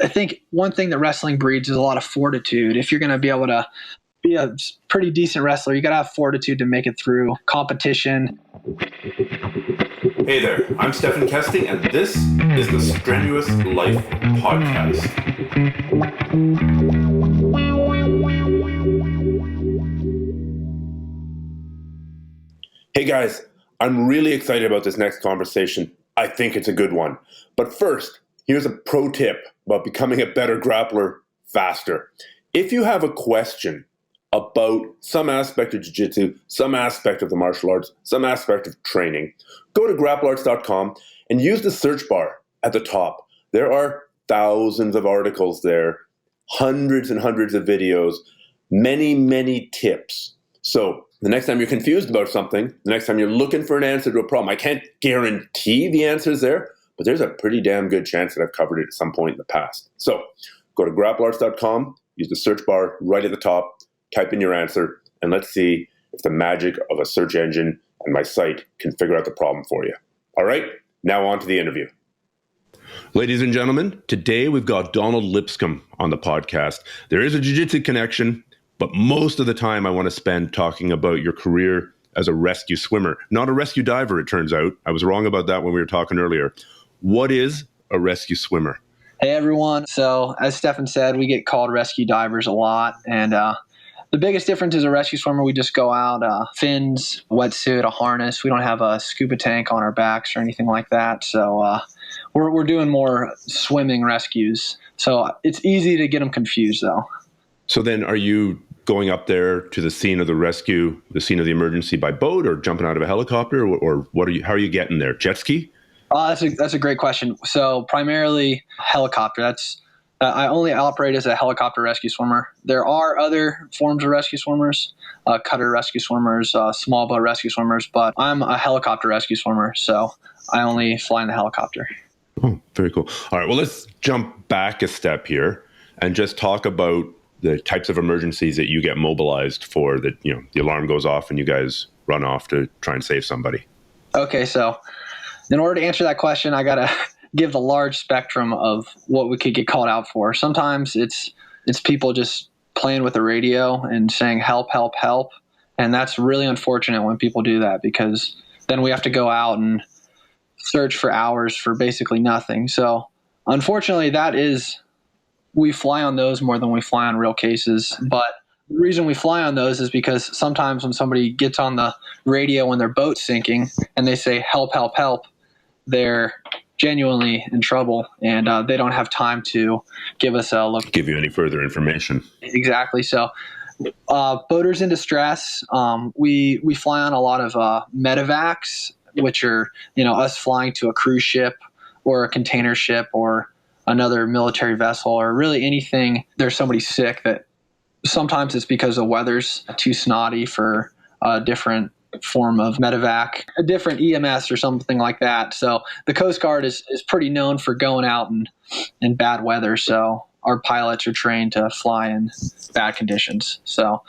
I think one thing that wrestling breeds is a lot of fortitude. If you're going to be able to be a pretty decent wrestler, you got to have fortitude to make it through competition. Hey there, I'm Stephan Kesting, and this is the Strenuous Life Podcast. Hey guys, I'm really excited about this next conversation. I think it's a good one. But first, here's a pro tip about becoming a better grappler faster. If you have a question about some aspect of jiu-jitsu, some aspect of the martial arts, some aspect of training, go to grapplearts.com and use the search bar at the top. There are thousands of articles there, hundreds and hundreds of videos, many, many tips. So the next time you're confused about something, the next time you're looking for an answer to a problem, I can't guarantee the answer is there, but there's a pretty damn good chance that I've covered it at some point in the past. So go to grapplearts.com, use the search bar right at the top, type in your answer, and let's see if the magic of a search engine and my site can figure out the problem for you. All right, now on to the interview. Ladies and gentlemen, today we've got Donald Lipscomb on the podcast. There is a jiu-jitsu connection, but most of the time I want to spend talking about your career as a rescue swimmer. Not a rescue diver, it turns out. I was wrong about that when we were talking earlier. What is a rescue swimmer? Hey, everyone. So as Stephan said, we get called rescue divers a lot, and the biggest difference is a rescue swimmer, we just go out, fins, wetsuit, a harness. We don't have a scuba tank on our backs or anything like that. So we're doing more swimming rescues. So it's easy to get them confused, though. So then are you going up there to the scene of the rescue, the scene of the emergency by boat, or jumping out of a helicopter, or what are you? How are you getting there? Jet ski? That's a great question. So primarily helicopter. I only operate as a helicopter rescue swimmer. There are other forms of rescue swimmers, cutter rescue swimmers, small boat rescue swimmers, but I'm a helicopter rescue swimmer, so I only fly in the helicopter. Oh, very cool. All right, well, let's jump back a step here and just talk about the types of emergencies that you get mobilized for, that, you know, the alarm goes off and you guys run off to try and save somebody. Okay, so in order to answer that question, I got to give the large spectrum of what we could get called out for. Sometimes it's people just playing with the radio and saying, help, help, help. And that's really unfortunate when people do that, because then we have to go out and search for hours for basically nothing. So unfortunately, we fly on those more than we fly on real cases. But the reason we fly on those is because sometimes when somebody gets on the radio when their boat's sinking and they say, help, help, help, they're genuinely in trouble, and they don't have time to give us a look. Give you any further information. Exactly. So boaters in distress, we fly on a lot of medevacs, which are, us flying to a cruise ship or a container ship or another military vessel, or really anything. There's somebody sick that sometimes it's because the weather's too snotty for a different form of medevac, a different EMS or something like that. So the Coast Guard is pretty known for going out in bad weather. So our pilots are trained to fly in bad conditions. So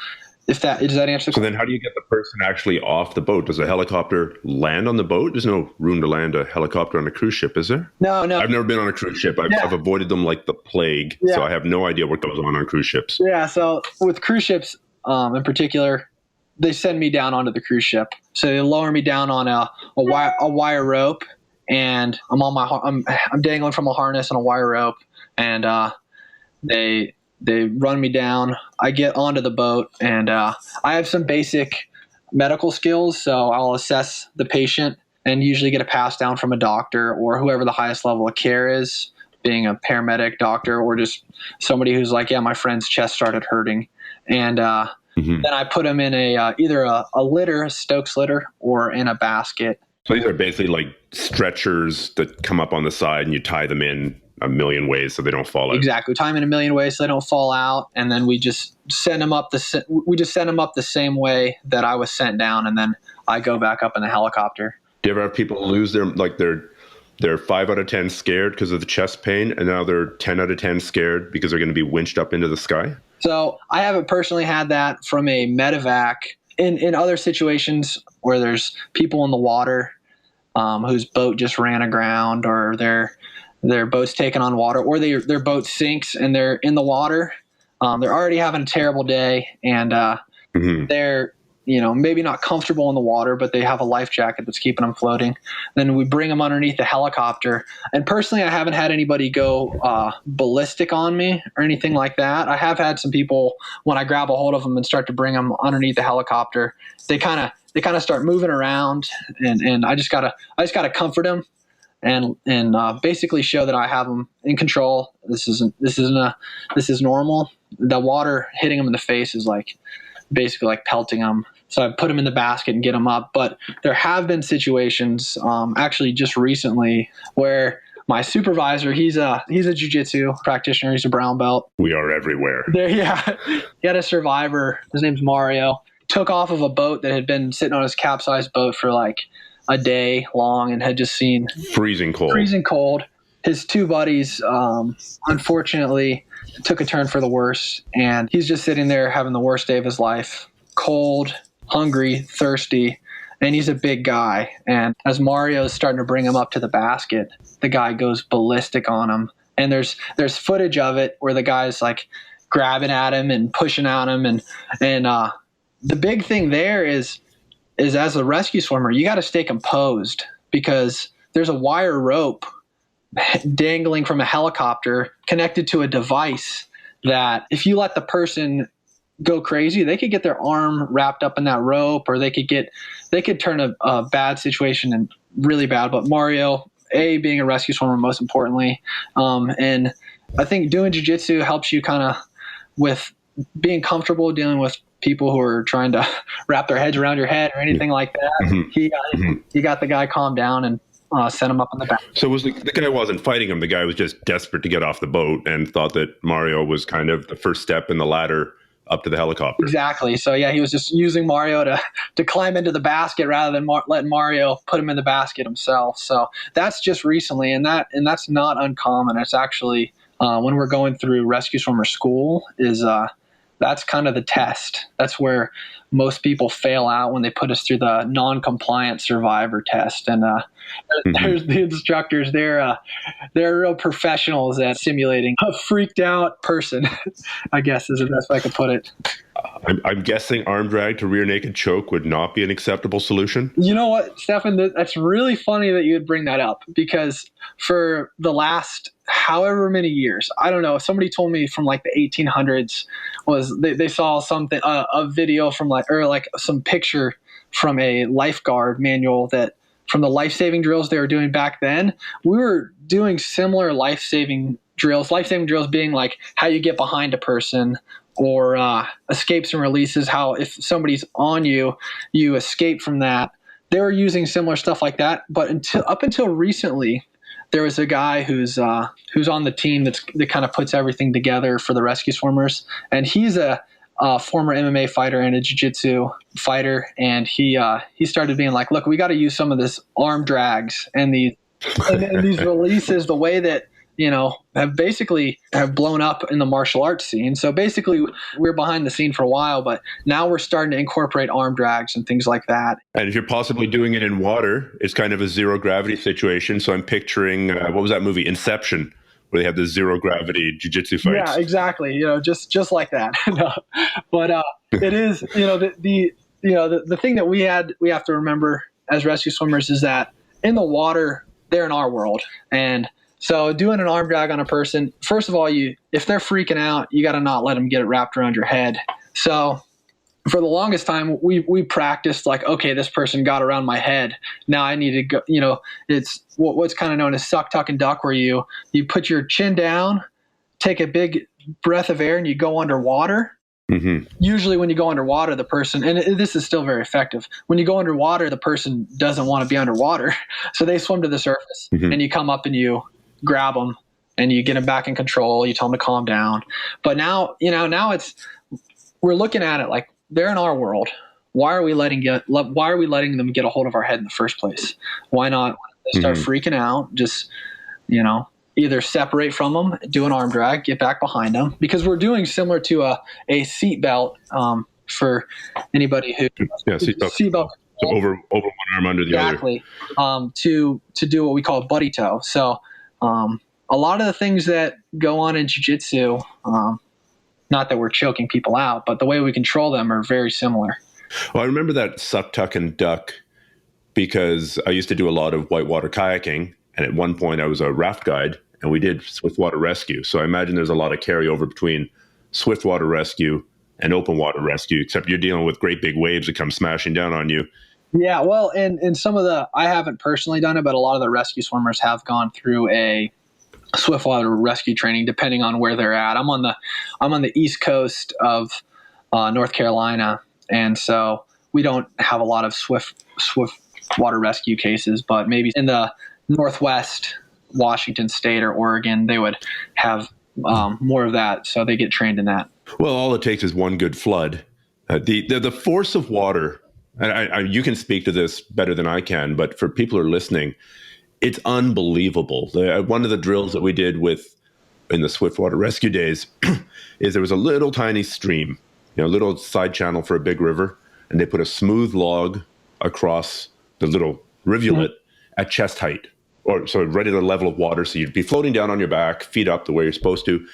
does that answer the question? So then how do you get the person actually off the boat? Does a helicopter land on the boat? There's no room to land a helicopter on a cruise ship, is there? No. I've never been on a cruise ship. I've avoided them like the plague. Yeah. So I have no idea what goes on cruise ships. Yeah. So with cruise ships in particular, they send me down onto the cruise ship. So they lower me down on a wire rope, and I'm dangling from a harness on a wire rope, and they run me down. I get onto the boat, and I have some basic medical skills, so I'll assess the patient and usually get a pass down from a doctor or whoever the highest level of care is, being a paramedic, doctor, or just somebody who's like, yeah, my friend's chest started hurting. And then I put them in either a litter, a Stokes litter, or in a basket. So these are basically like stretchers that come up on the side, and you tie them in a million ways so they don't fall out. Exactly, tie them in a million ways so they don't fall out, and then we just send them up the same way that I was sent down, and then I go back up in the helicopter. Do you ever have people lose they're 5 out of 10 scared because of the chest pain, and now they're 10 out of 10 scared because they're going to be winched up into the sky? So I haven't personally had that from a medevac. In other situations where there's people in the water whose boat just ran aground, or their boat's taken on water, or their boat sinks and they're in the water. They're already having a terrible day, and they're maybe not comfortable in the water, but they have a life jacket that's keeping them floating. Then we bring them underneath the helicopter. And personally, I haven't had anybody go ballistic on me or anything like that. I have had some people, when I grab a hold of them and start to bring them underneath the helicopter, they kind of start moving around, and I just gotta comfort them and basically show that I have them in control. This is normal. The water hitting them in the face is basically like pelting them. So I put them in the basket and get them up. But there have been situations, actually just recently, where my supervisor, he's a jiu-jitsu practitioner. He's a brown belt. We are everywhere. He had a survivor. His name's Mario. Took off of a boat that had been sitting on his capsized boat for a day long and had just seen freezing cold. His two buddies, unfortunately, took a turn for the worse, and he's just sitting there having the worst day of his life. Cold, hungry, thirsty, and he's a big guy. And as Mario is starting to bring him up to the basket, the guy goes ballistic on him. And there's footage of it where the guy's grabbing at him and pushing at him, and the big thing there is as a rescue swimmer, you got to stay composed, because there's a wire rope dangling from a helicopter connected to a device that if you let the person go crazy, they could get their arm wrapped up in that rope, or they could turn a bad situation and really bad. But Mario, being a rescue swimmer, most importantly, and I think doing jiu-jitsu helps you kind of with being comfortable dealing with people who are trying to wrap their heads around your head or anything like that. He got the guy calmed down and sent him up in the back. So was the guy wasn't fighting him. The guy was just desperate to get off the boat and thought that Mario was kind of the first step in the ladder up to the helicopter. Exactly. So he was just using Mario to climb into the basket rather than letting Mario put him in the basket himself. So that's just recently, and that's not uncommon. It's actually when we're going through rescue swimmer school that's kind of the test. That's where most people fail out, when they put us through the non-compliant survivor test. And there's the instructors. They're real professionals at simulating a freaked out person, I guess is the best way I could put it. I'm guessing arm drag to rear naked choke would not be an acceptable solution. You know what, Stephan? That's really funny that you would bring that up, because for the last however many years, I don't know, somebody told me from the 1800s was they saw something, a video from some picture from a lifeguard manual that from the life-saving drills they were doing back then. We were doing similar life-saving drills being how you get behind a person, or escapes and releases, how if somebody's on you, you escape from that. They were using similar stuff like that. But up until recently, there was a guy who's on the team that kind of puts everything together for the rescue swimmers. And he's a former MMA fighter and a jiu-jitsu fighter. And he started being look, we got to use some of this arm drags and these releases, the way that, have blown up in the martial arts scene. So basically we're behind the scene for a while, but now we're starting to incorporate arm drags and things like that. And if you're possibly doing it in water, it's kind of a zero gravity situation. So I'm picturing, what was that movie? Inception, where they have the zero gravity jiu-jitsu fights. Yeah, exactly. Just like that. No. But it is, the thing that we have to remember as rescue swimmers is that in the water, they're in our world. And so doing an arm drag on a person, first of all, if they're freaking out, you got to not let them get it wrapped around your head. So for the longest time, we practiced okay, this person got around my head. Now I need to go, it's what's kind of known as suck, tuck, and duck, where you put your chin down, take a big breath of air, and you go underwater. Mm-hmm. Usually when you go underwater, the person, and this is still very effective, when you go underwater, the person doesn't want to be underwater. So they swim to the surface, and you come up and you grab them and you get them back in control. You tell them to calm down. But now we're looking at it they're in our world. Why are we letting them get a hold of our head in the first place? Why not they start freaking out? Just, either separate from them, do an arm drag, get back behind them, because we're doing similar to a seat belt, for anybody who seat belt. So over one arm under the other. Exactly. To do what we call buddy tow. So a lot of the things that go on in jiu-jitsu, not that we're choking people out, but the way we control them are very similar. Well, I remember that suck, tuck, and duck because I used to do a lot of whitewater kayaking. And at one point I was a raft guide and we did swiftwater rescue. So I imagine there's a lot of carryover between swiftwater rescue and open water rescue, except you're dealing with great big waves that come smashing down on you. Yeah, well, and some of I haven't personally done it, but a lot of the rescue swimmers have gone through a swiftwater rescue training, depending on where they're at. I'm on the east coast of North Carolina, and so we don't have a lot of swift water rescue cases, but maybe in the Northwest, Washington State or Oregon, they would have more of that, so they get trained in that. Well, all it takes is one good flood. The force of water, and you can speak to this better than I can, but for people who are listening, it's unbelievable. One of the drills that we did in the swiftwater rescue days is there was a little tiny stream, a little side channel for a big river, and they put a smooth log across the little rivulet at chest height, or so right at the level of water. So you'd be floating down on your back, feet up the way you're supposed to,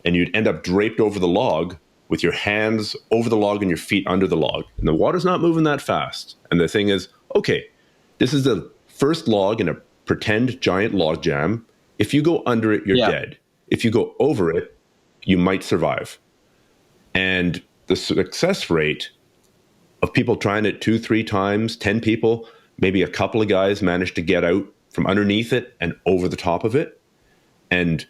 and you'd end up draped over the log with your hands over the log and your feet under the log. And the water's not moving that fast. And the thing is, okay, this is the first log in a pretend giant log jam. If you go under it, you're dead. If you go over it, you might survive. And the success rate of people trying it 2-3 times, 10 people, maybe a couple of guys managed to get out from underneath it and over the top of it. And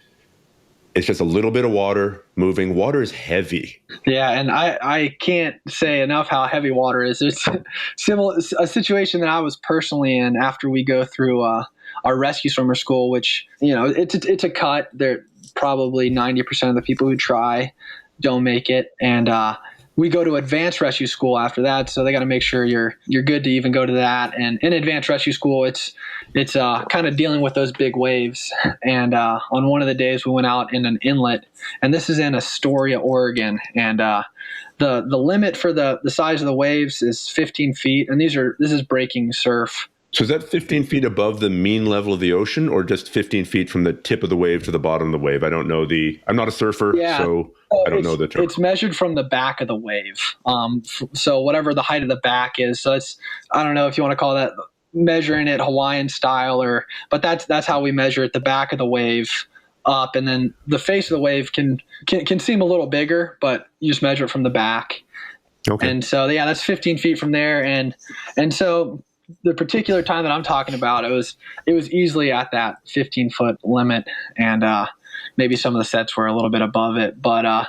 it's just a little bit of water moving. Water is heavy. Yeah, and I can't say enough how heavy water is. It's a situation that I was personally in after we go through our rescue swimmer school, which, it's a cut. They're probably 90% of the people who try don't make it. And we go to advanced rescue school after that, so they got to make sure you're good to even go to that. And in advanced rescue school, it's kind of dealing with those big waves. And on one of the days, we went out in an inlet, and this is in Astoria, Oregon. And the limit for the size of the waves is 15 feet, and this is breaking surf. So is that 15 feet above the mean level of the ocean, or just 15 feet from the tip of the wave to the bottom of the wave? I don't know I'm not a surfer, so I don't know the term. It's measured from the back of the wave. So whatever the height of the back is. So I don't know if you want to call that measuring it Hawaiian style, but that's how we measure it, the back of the wave up. And then the face of the wave can seem a little bigger, but you just measure it from the back. Okay. And so, that's 15 feet from there. And so the particular time that I'm talking about, it was easily at that 15-foot limit, and maybe some of the sets were a little bit above it, but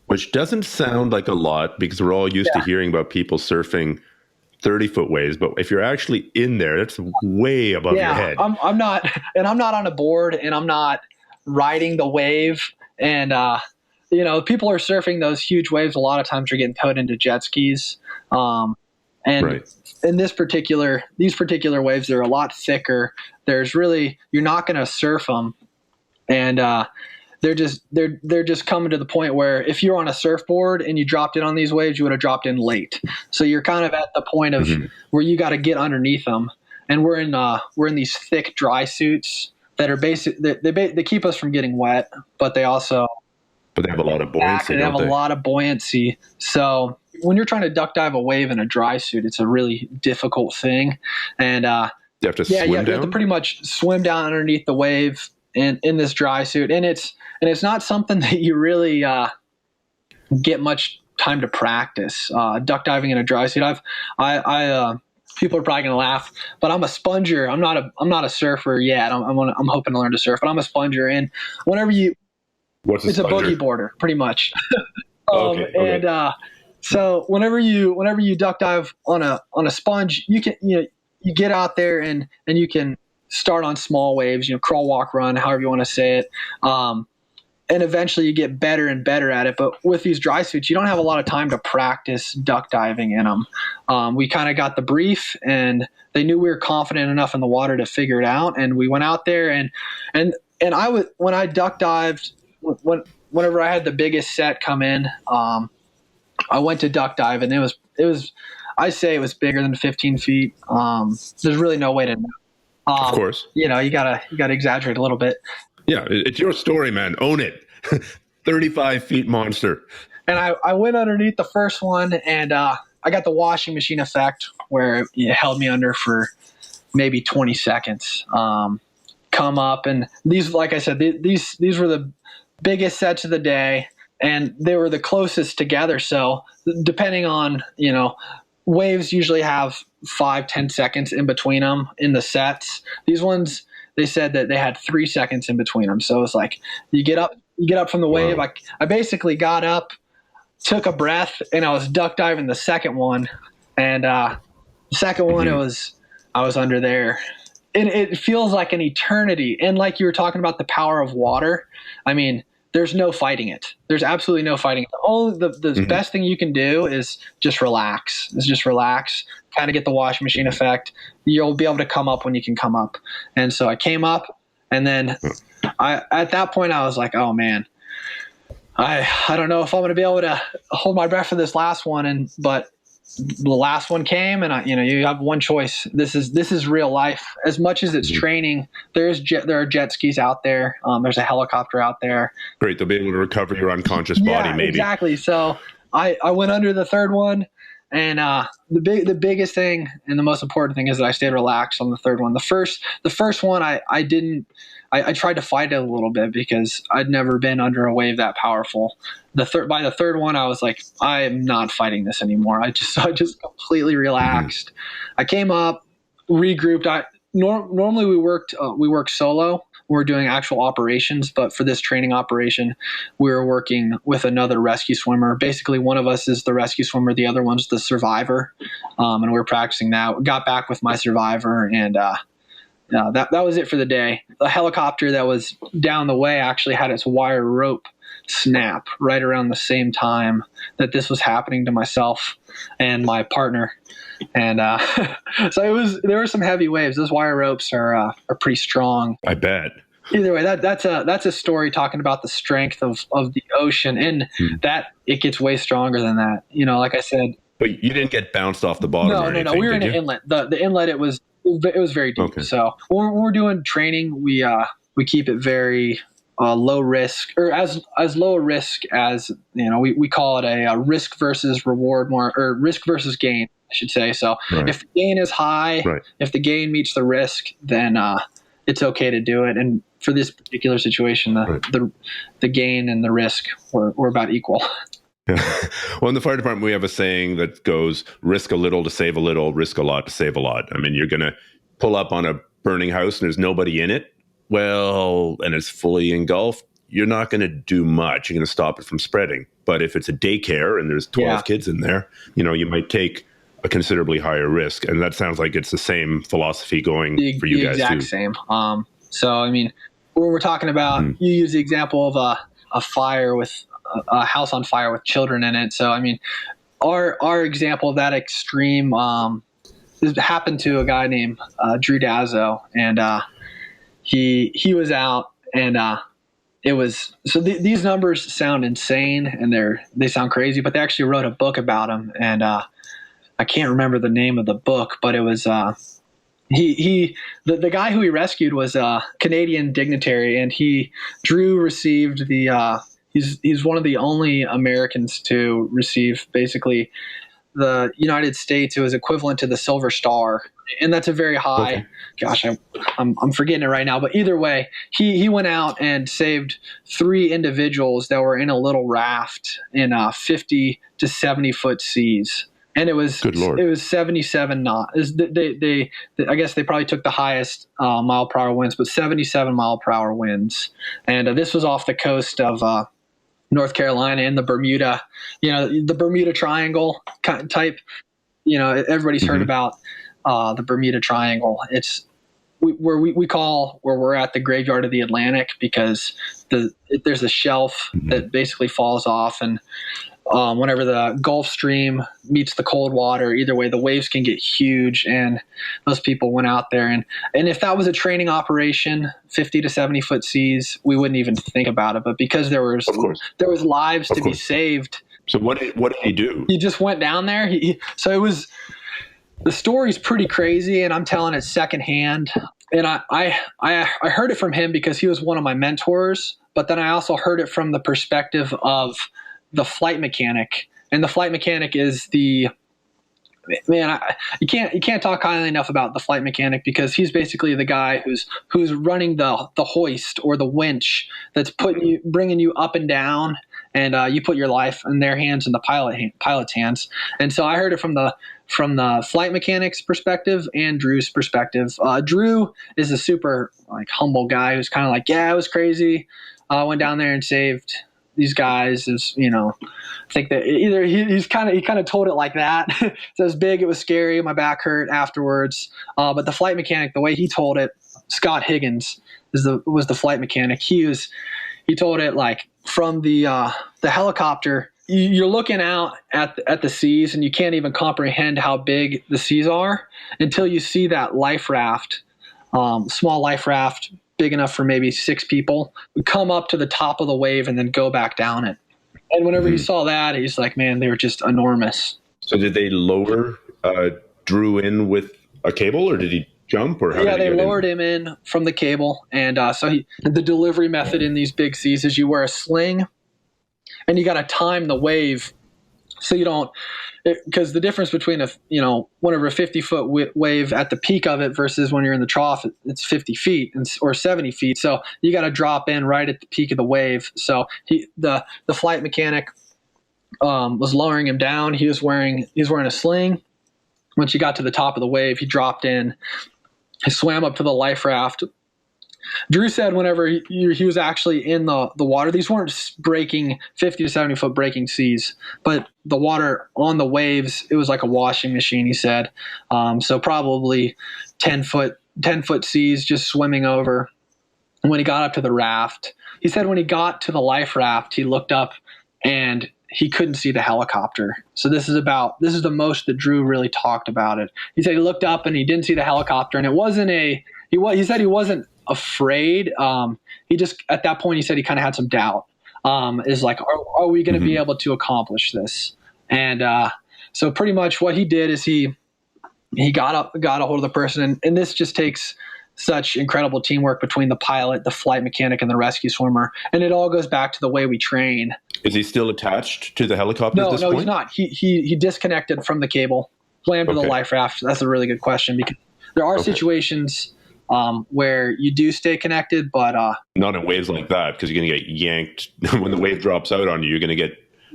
which doesn't sound like a lot because we're all used to hearing about people surfing 30-foot waves, but if you're actually in there, that's way above your head. I'm not on a board, and I'm not riding the wave, and people are surfing those huge waves. A lot of times you're getting towed into jet skis, and right. In these particular waves, they're a lot thicker. You're not going to surf them, and they're just coming to the point where if you're on a surfboard and you dropped in on these waves, you would have dropped in late. So you're kind of at the point of where you got to get underneath them. And we're in these thick dry suits that are they keep us from getting wet, but they have a lot of buoyancy. They have a lot of buoyancy. So when you're trying to duck dive a wave in a dry suit, it's a really difficult thing. And you have to swim down? You have to pretty much swim down underneath the wave in this dry suit. And it's not something that you really get much time to practice. Duck diving in a dry suit. People are probably going to laugh, but I'm a sponger. I'm not a surfer yet. I'm hoping to learn to surf, but I'm a sponger. And whenever it's a boogie boarder, pretty much. Okay. And so whenever you duck dive on a sponge, you can you get out there and you can start on small waves, crawl, walk, run, however you want to say it. And eventually you get better and better at it. But with these dry suits, you don't have a lot of time to practice duck diving in them. We kind of got the brief, and they knew we were confident enough in the water to figure it out. And we went out there and when I duck dived, whenever I had the biggest set come in, I went to duck dive, and it was I say it was bigger than 15 feet. There's really no way to know. Of course. You gotta exaggerate a little bit. Yeah, it's your story, man. Own it. 35 feet monster. And I went underneath the first one, and I got the washing machine effect where it held me under for maybe 20 seconds. Come up, and these, like I said, these were the biggest sets of the day, and they were the closest together. So depending on, waves usually have 5-10 seconds in between them in the sets. These ones, they said that they had 3 seconds in between them. So it's like you get up from the wave. I basically got up, took a breath, and I was duck diving the second one. And the second one, I was under there. And it feels like an eternity. And like you were talking about the power of water, I mean, there's no fighting it. There's absolutely no fighting it. The best thing you can do is just relax. Kind of get the washing machine effect. You'll be able to come up when you can come up. And so I came up, and then at that point I was like, oh man, I don't know if I'm going to be able to hold my breath for this last one. But the last one came, and you have one choice. This is real life. As much as it's training, there are jet skis out there. There's a helicopter out there. Great, they'll be able to recover your unconscious body. Maybe exactly. So I went under the third one, and the biggest thing and the most important thing is that I stayed relaxed on the third one. The first one I tried to fight it a little bit because I'd never been under a wave that powerful. By the third one, I was like, I am not fighting this anymore. I just completely relaxed. I came up, regrouped. Normally we work solo. We're doing actual operations, but for this training operation, we were working with another rescue swimmer. Basically, one of us is the rescue swimmer, the other one's the survivor, and we were practicing that. Got back with my survivor, and that was it for the day. The helicopter that was down the way actually had its wire rope snap right around the same time that this was happening to myself and my partner. And so there were some heavy waves. Those wire ropes are pretty strong. I bet. Either way, that's a story talking about the strength of the ocean, and that it gets way stronger than that. Like I said. But you didn't get bounced off the bottom. No. We were in an inlet. The inlet, it was very deep. Okay. So when we're doing training, we keep it very low risk, or as low a risk as we call it a risk versus reward, or risk versus gain, I should say. So if the gain is high, if the gain meets the risk, then it's okay to do it. And for this particular situation, the gain and the risk were about equal. Yeah. Well, in the fire department, we have a saying that goes, risk a little to save a little, risk a lot to save a lot. I mean, you're going to pull up on a burning house and there's nobody in it. Well, and it's fully engulfed. You're not going to do much. You're going to stop it from spreading. But if it's a daycare and there's 12 kids in there, you might take a considerably higher risk. And that sounds like it's the same philosophy going for you guys too. The exact same. So, I mean, when we're talking about, you use the example of a fire with a house on fire with children in it. So, I mean, our example of that extreme happened to a guy named Drew Dazzo, and he was out, and it was so these numbers sound insane and they sound crazy, but they actually wrote a book about him, and I can't remember the name of the book, but it was the guy who he rescued was a Canadian dignitary, and Drew received the he's one of the only Americans to receive basically the United States. It was equivalent to the Silver Star, and that's a very high. Okay. Gosh, I'm forgetting it right now. But either way, he went out and saved 3 individuals that were in a little raft in 50 to 70 foot seas. And it was 77 knots. I guess they probably took the highest mile per hour winds, but 77 mile per hour winds. And this was off the coast of North Carolina in the Bermuda, the Bermuda Triangle type. Everybody's heard about the Bermuda Triangle. It's where we're at the graveyard of the Atlantic, because there's a shelf that basically falls off, and whenever the Gulf Stream meets the cold water, either way, the waves can get huge, and those people went out there. And if that was a training operation, 50 to 70 foot seas, we wouldn't even think about it. But because there was lives to be saved. So what did he do? He just went down there. So it was, the story's pretty crazy, and I'm telling it secondhand. and I heard it from him because he was one of my mentors, but then I also heard it from the perspective of the flight mechanic. And the flight mechanic is you can't talk highly enough about the flight mechanic, because he's basically the guy who's running the hoist or the winch that's bringing you up and down, and you put your life in their hands and the pilot's hands. And so I heard it from the flight mechanic's perspective and Drew's perspective. Drew is a super humble guy who's kind of like, yeah, it was crazy. I went down there and saved these guys. Is, I think that either he kind of told it like that. So it was big, it was scary, my back hurt afterwards. But the flight mechanic, the way he told it, Scott Higgins was the flight mechanic. He told it like from the helicopter. You're looking out at the seas, and you can't even comprehend how big the seas are until you see that life raft, small life raft, big enough for maybe 6 people, come up to the top of the wave and then go back down it. And whenever he saw that, he's like, man, they were just enormous. So did they lower Drew in with a cable, or did he jump? Or how they lowered him in from the cable. And so the delivery method in these big seas is you wear a sling, and you got to time the wave so you don't, because the difference between whenever a 50-foot wave at the peak of it versus when you're in the trough, it's 50 feet or 70 feet. So you got to drop in right at the peak of the wave. So the flight mechanic was lowering him down. He was wearing a sling. Once he got to the top of the wave, he dropped in. He swam up to the life raft. Drew said whenever he was actually in the water, these weren't breaking 50 to 70 foot breaking seas, but the water on the waves, it was like a washing machine, he said. So probably 10 foot seas just swimming over. And when he got up to the raft, he said when he got to the life raft, he looked up and he couldn't see the helicopter. So this is the most that Drew really talked about it. He said he looked up and he didn't see the helicopter, and it wasn't he said he wasn't afraid. He just, at that point, he said he kind of had some doubt. Is like, are we going to be able to accomplish this? And so pretty much what he did is he got a hold of the person, and this just takes such incredible teamwork between the pilot, the flight mechanic, and the rescue swimmer. And it all goes back to the way we train. Is he still attached to the helicopter at this point? No, he's not. He disconnected from the cable, swam to the life raft. That's a really good question, because there are situations where you do stay connected, but not in waves like that, because you're going to get yanked when the wave drops out on you. You're going to get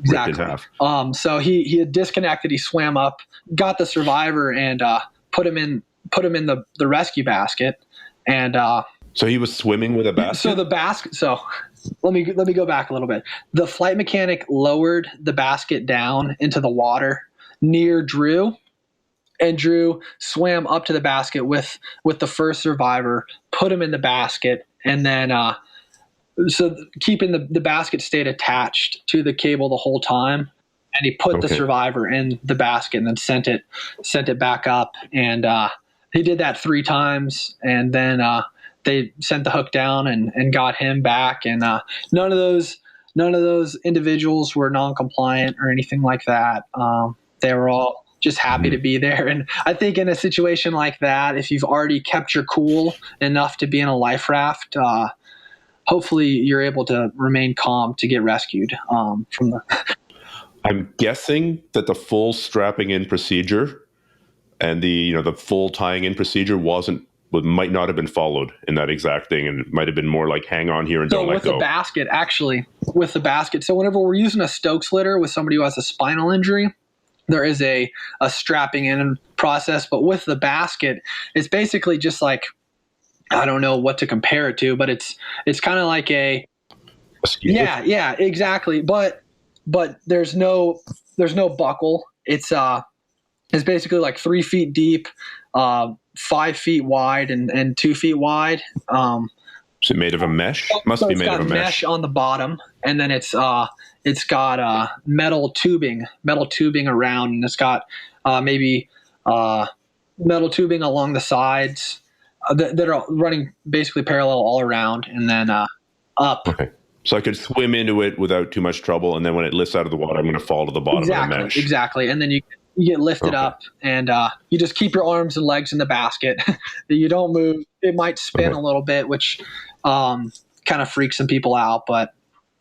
ripped in half. So he had disconnected. He swam up, got the survivor, and put him in the rescue basket. And so he was swimming with a basket. So the basket. So let me go back a little bit. The flight mechanic lowered the basket down into the water near Drew. And Drew swam up to the basket with the first survivor, put him in the basket, and then so keeping the basket stayed attached to the cable the whole time. And he put the survivor in the basket and then sent it back up. And he did that 3 times, and then they sent the hook down and got him back. And none of those individuals were non-compliant or anything like that. They were all just happy to be there. And I think in a situation like that, if you've already kept your cool enough to be in a life raft, hopefully you're able to remain calm to get rescued from the. I'm guessing that the full strapping in procedure and the full tying in procedure might not have been followed in that exact thing, and it might have been more like hang on here and don't let go. With the basket, so whenever we're using a Stokes litter with somebody who has a spinal injury, there is a strapping in process. But with the basket, it's basically just like, I don't know what to compare it to, but it's kind of like a yeah, exactly. But there's no buckle. It's basically like 3 feet deep, 5 feet wide, and 2 feet wide. Is it made of a mesh? Must be made of a mesh on the bottom, and then it's got metal tubing around, and it's got maybe metal tubing along the sides that are running basically parallel all around, and then up. Okay. So I could swim into it without too much trouble, and then when it lifts out of the water, I'm going to fall to the bottom of the mesh. Exactly. And then you get lifted up, and you just keep your arms and legs in the basket. You don't move. It might spin a little bit, which kind of freaks some people out, but.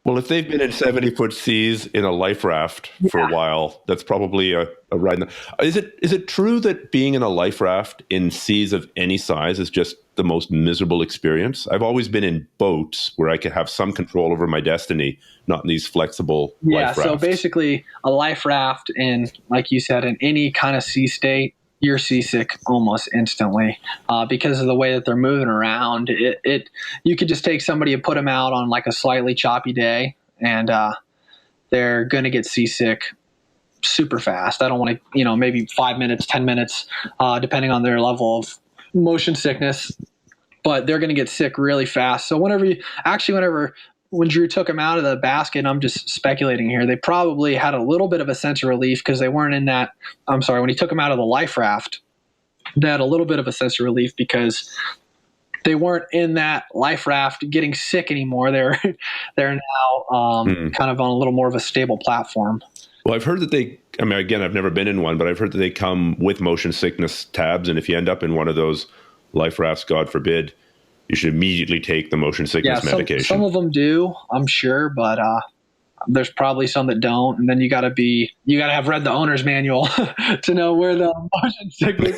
Well, if they've been in 70-foot seas in a life raft for a while, that's probably a ride. Is it true that being in a life raft in seas of any size is just the most miserable experience? I've always been in boats where I could have some control over my destiny, not in these flexible life rafts. So basically a life raft in, like you said, in any kind of sea state, you're seasick almost instantly because of the way that they're moving around. You could just take somebody and put them out on like a slightly choppy day, and they're going to get seasick super fast. I don't want to, maybe 5 minutes, 10 minutes, depending on their level of motion sickness, but they're going to get sick really fast. So when Drew took them out of the basket, and I'm just speculating here, they probably had a little bit of a sense of relief because they weren't in that. When he took them out of the life raft, they had a little bit of a sense of relief because they weren't in that life raft getting sick anymore. They're now kind of on a little more of a stable platform. Well, I've heard that again, I've never been in one, but I've heard that they come with motion sickness tabs. And if you end up in one of those life rafts, God forbid, you should immediately take the motion sickness medication. Some of them do, I'm sure, but there's probably some that don't. And then you got to have read the owner's manual to know where the motion sickness,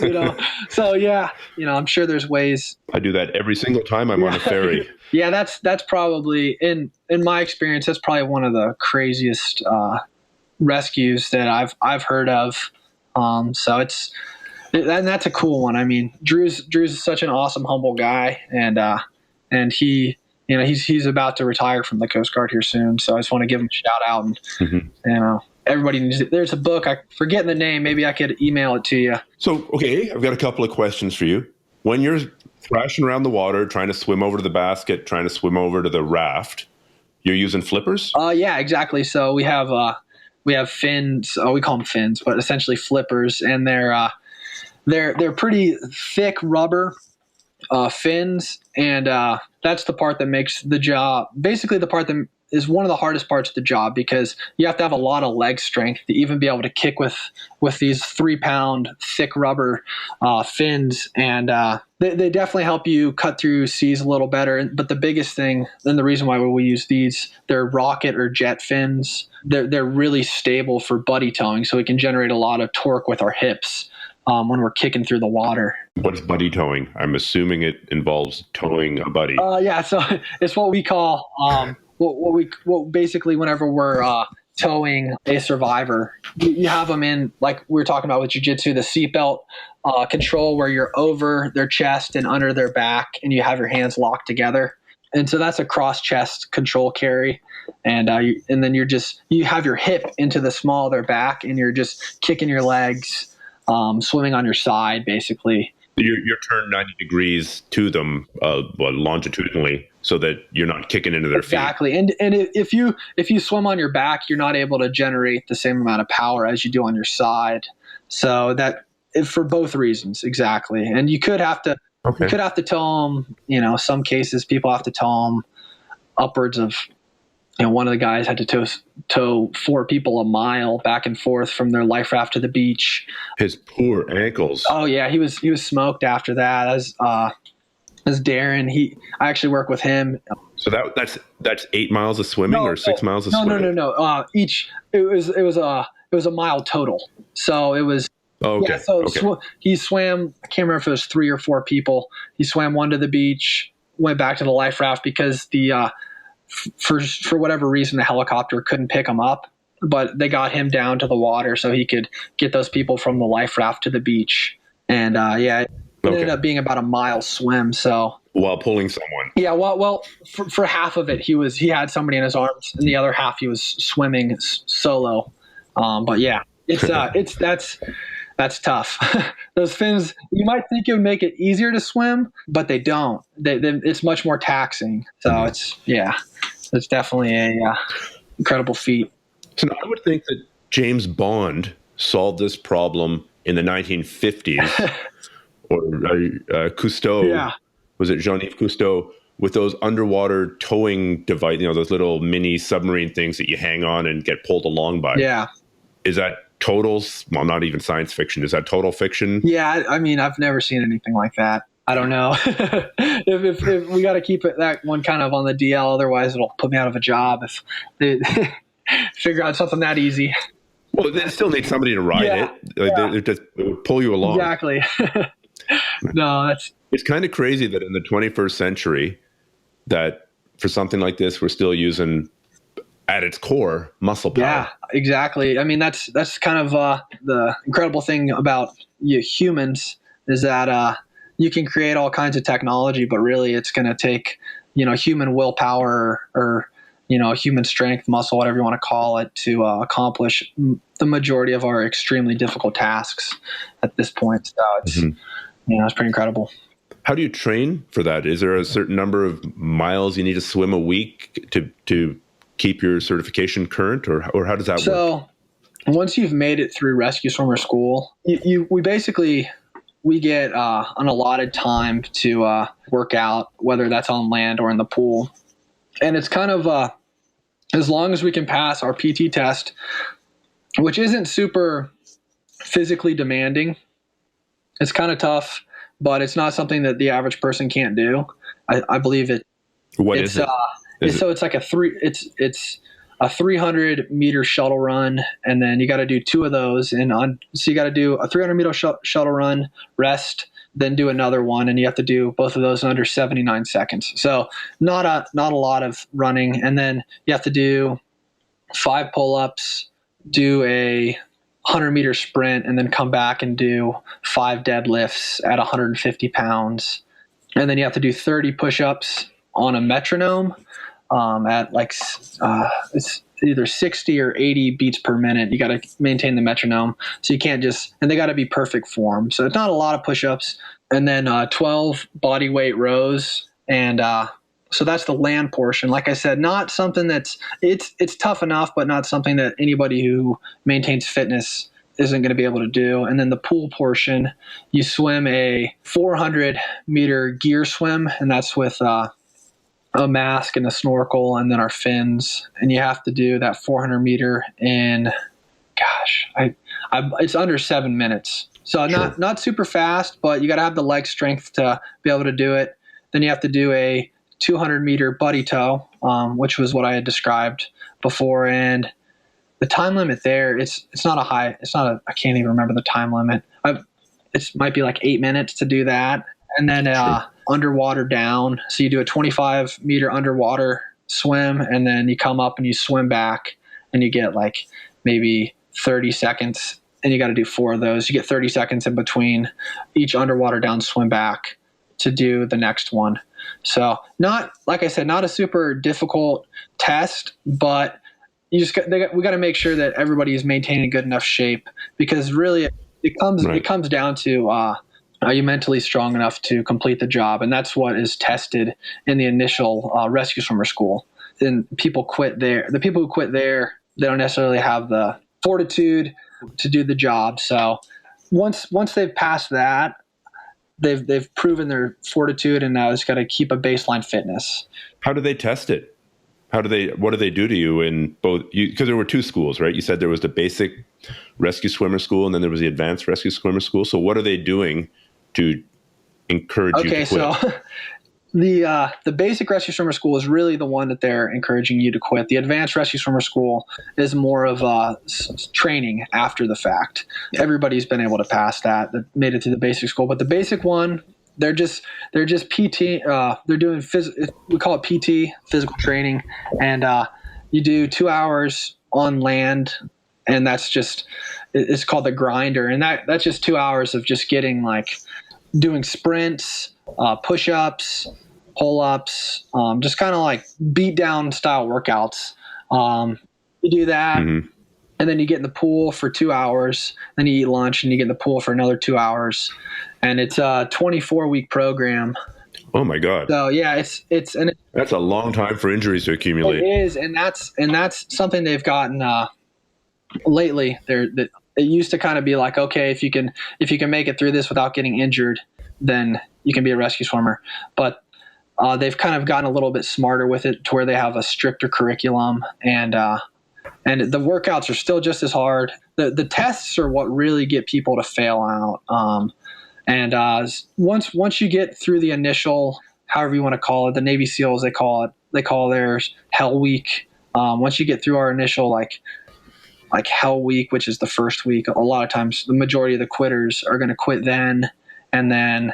So I'm sure there's ways. I do that every single time I'm on a ferry. Yeah, that's probably in my experience, that's probably one of the craziest rescues that I've heard of. And that's a cool one. I mean, Drew's such an awesome, humble guy, and he's about to retire from the Coast Guard here soon. So I just want to give him a shout out, and everybody needs it. There's a book, I forget the name. Maybe I could email it to you. So I've got a couple of questions for you. When you're thrashing around the water, trying to swim over to the basket, trying to swim over to the raft, you're using flippers? Yeah, exactly. So we have fins. We call them fins, but essentially flippers, and they're pretty thick rubber fins, and that's the part that makes the job. Basically, the part that is one of the hardest parts of the job because you have to have a lot of leg strength to even be able to kick with these 3-pound thick rubber fins, and they definitely help you cut through seas a little better. But the biggest thing, and the reason why we use these, they're rocket or jet fins. They're really stable for buddy towing, so we can generate a lot of torque with our hips when we're kicking through the water. What's buddy towing? I'm assuming it involves towing a buddy. So it's what we call what basically whenever we're towing a survivor, you have them in, like we were talking about with jiu-jitsu, the seatbelt control where you're over their chest and under their back, and you have your hands locked together. And so that's a cross chest control carry. And then you have your hip into the small of their back, and you're just kicking your legs, swimming on your side, basically. You're turned 90 degrees to them longitudinally so that you're not kicking into their feet. Exactly. And if you swim on your back, you're not able to generate the same amount of power as you do on your side. So that for both reasons, exactly. And you could have to tow them, some cases people have to tow them upwards of, one of the guys had to tow 4 people a mile back and forth from their life raft to the beach. His poor ankles. Oh yeah, he was smoked after that. As Darren, I actually work with him. So that's 8 miles of swimming or 6 miles of swimming? No. It was a mile total. So it was. Oh, okay. Yeah, so he swam. I can't remember if it was 3 or 4 people. He swam one to the beach, went back to the life raft because the for whatever reason the helicopter couldn't pick him up, but they got him down to the water so he could get those people from the life raft to the beach. And it ended up being about a mile swim. So while pulling someone. Yeah, well, for half of it he had somebody in his arms, and the other half he was swimming solo. But yeah, that's tough. Those fins, you might think it would make it easier to swim, but they don't. It's much more taxing. So it's definitely a incrediable feat. So I would think that James Bond solved this problem in the 1950s, or Cousteau. Yeah. Was it Jean-Yves Cousteau with those underwater towing device? Those little mini submarine things that you hang on and get pulled along by. Yeah. Is that totals? Well, not even science fiction. Is that total fiction? Yeah, I mean, I've never seen anything like that. I don't know. if we got to keep that one kind of on the DL, otherwise it'll put me out of a job if they figure out something that easy. Well, they still need somebody to ride it. It would pull you along. Exactly. No, it's kind of crazy that in the 21st century, that for something like this, we're still using, at its core, muscle power. Yeah, exactly. I mean, that's kind of the incredible thing about humans is that you can create all kinds of technology, but really it's going to take, human willpower or human strength, muscle, whatever you want to call it, to accomplish the majority of our extremely difficult tasks at this point. So it's, it's pretty incredible. How do you train for that? Is there a certain number of miles you need to swim a week to keep your certification current, or how does that work? So once you've made it through rescue swimmer school, we get an allotted time to work out, whether that's on land or in the pool. And it's kind of as long as we can pass our PT test, which isn't super physically demanding. It's kind of tough, but it's not something that the average person can't do. I believe it. What is it? So it's like it's a 300 meter shuttle run, and then you got to do two of those. So you got to do a 300 meter shuttle run, rest, then do another one, and you have to do both of those in under 79 seconds. So not a lot of running, and then you have to do 5 pull-ups, do a 100 meter sprint, and then come back and do 5 deadlifts at 150 pounds, and then you have to do 30 push-ups on a metronome at it's either 60 or 80 beats per minute. You got to maintain the metronome. So you can't and they got to be perfect form. So it's not a lot of push-ups, and then 12 body weight rows. And so that's the land portion. Like I said, not something it's tough enough, but not something that anybody who maintains fitness isn't going to be able to do. And then the pool portion, you swim a 400 meter gear swim, and that's with a mask and a snorkel and then our fins, and you have to do that 400 meter in, it's under 7 minutes. So not super fast, but you got to have the leg strength to be able to do it. Then you have to do a 200 meter buddy tow, which was what I had described before. And the time limit there, I can't even remember the time limit. It might be like 8 minutes to do that. And then underwater down. So you do a 25 meter underwater swim, and then you come up and you swim back, and you get like maybe 30 seconds, and you got to do 4 of those. You get 30 seconds in between each underwater down swim back to do the next one. So like I said, not a super difficult test, but we got to make sure that everybody is maintaining good enough shape, because really it comes down to, are you mentally strong enough to complete the job? And that's what is tested in the initial rescue swimmer school. And people quit there. The people who quit there, they don't necessarily have the fortitude to do the job. So once they've passed that, they've proven their fortitude, and now it's got to keep a baseline fitness. How do they test it? What do they do to you in both? Because there were 2 schools, right? You said there was the basic rescue swimmer school, and then there was the advanced rescue swimmer school. So what are they doing to encourage you to quit? So the basic rescue swimmer school is really the one that they're encouraging you to quit. The advanced rescue swimmer school is more of training after the fact. Everybody's been able to pass that made it to the basic school, but the basic one, they're just PT. They're doing we call it PT, physical training, and you do 2 hours on land, and it's called the grinder, and that's just 2 hours of just getting doing sprints, push-ups, pull-ups, just kind of like beat down style workouts. You do that, and then you get in the pool for 2 hours, then you eat lunch, and you get in the pool for another 2 hours. And it's a 24-week program. Oh my God! So yeah, that's a long time for injuries to accumulate. It is, and that's something they've gotten lately. It used to kind of be like, okay, if you can make it through this without getting injured, then you can be a rescue swimmer. But they've kind of gotten a little bit smarter with it, to where they have a stricter curriculum, and the workouts are still just as hard. the tests are what really get people to fail out. And once you get through the initial, however you want to call it, the Navy SEALs, they call theirs Hell Week. Once you get through our initial like Hell Week, which is the first week, a lot of times the majority of the quitters are going to quit then. And then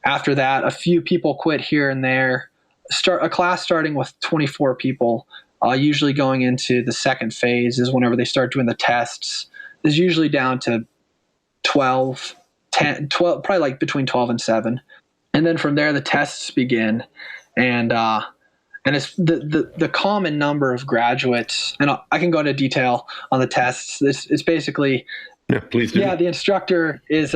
after that, a few people quit here and there. Start a class starting with 24 people, usually going into the second phase is whenever they start doing the tests, is usually down to 12, 10, 12, probably like between 12 and 7. And then from there, the tests begin. And it's the common number of graduates, and I can go into detail on the tests. It's basically, yeah, please do. Yeah, the instructor is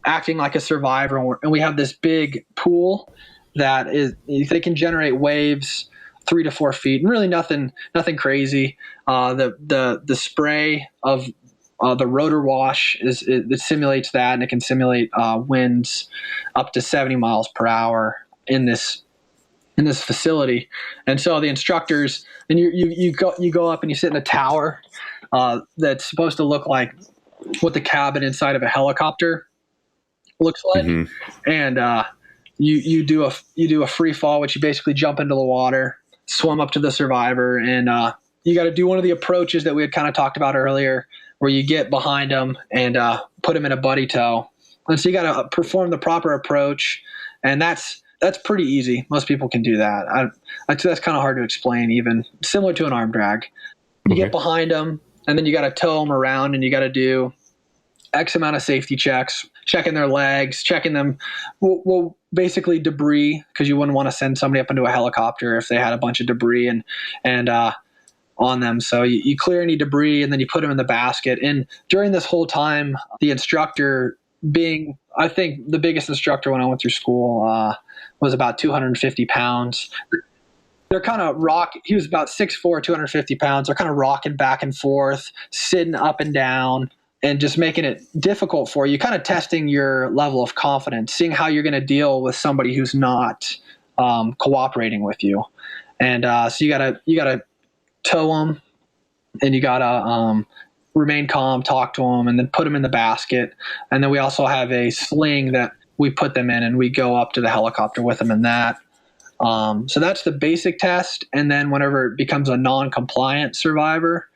acting like a survivor, and we have this big pool that is, they can generate waves 3 to 4 feet, and really nothing crazy. The spray of the rotor wash it simulates that, and it can simulate winds up to 70 miles per hour in this facility. And so the instructors, and you go up and you sit in a tower that's supposed to look like what the cabin inside of a helicopter looks like. Mm-hmm. And you do a free fall, which you basically jump into the water, swim up to the survivor, and you got to do one of the approaches that we had kind of talked about earlier, where you get behind them and put them in a buddy tow. And so you got to perform the proper approach, and that's pretty easy. Most people can do that. That's kind of hard to explain, even similar to an arm drag. You get behind them, and then you got to tow them around, and you got to do X amount of safety checks, checking their legs, checking them. Well, basically debris, because you wouldn't want to send somebody up into a helicopter if they had a bunch of debris and on them. So you clear any debris, and then you put them in the basket. And during this whole time, the instructor, being, I think, the biggest instructor when I went through school, was about 250 pounds. They're kind of he was about 6'4", 250 pounds. They're kind of rocking back and forth, sitting up and down, and just making it difficult for you, kind of testing your level of confidence, seeing how you're going to deal with somebody who's not cooperating with you. And so you gotta tow them, and you gotta remain calm, talk to them, and then put them in the basket. And then we also have a sling that we put them in, and we go up to the helicopter with them in that. So that's the basic test. And then whenever it becomes a non-compliant survivor,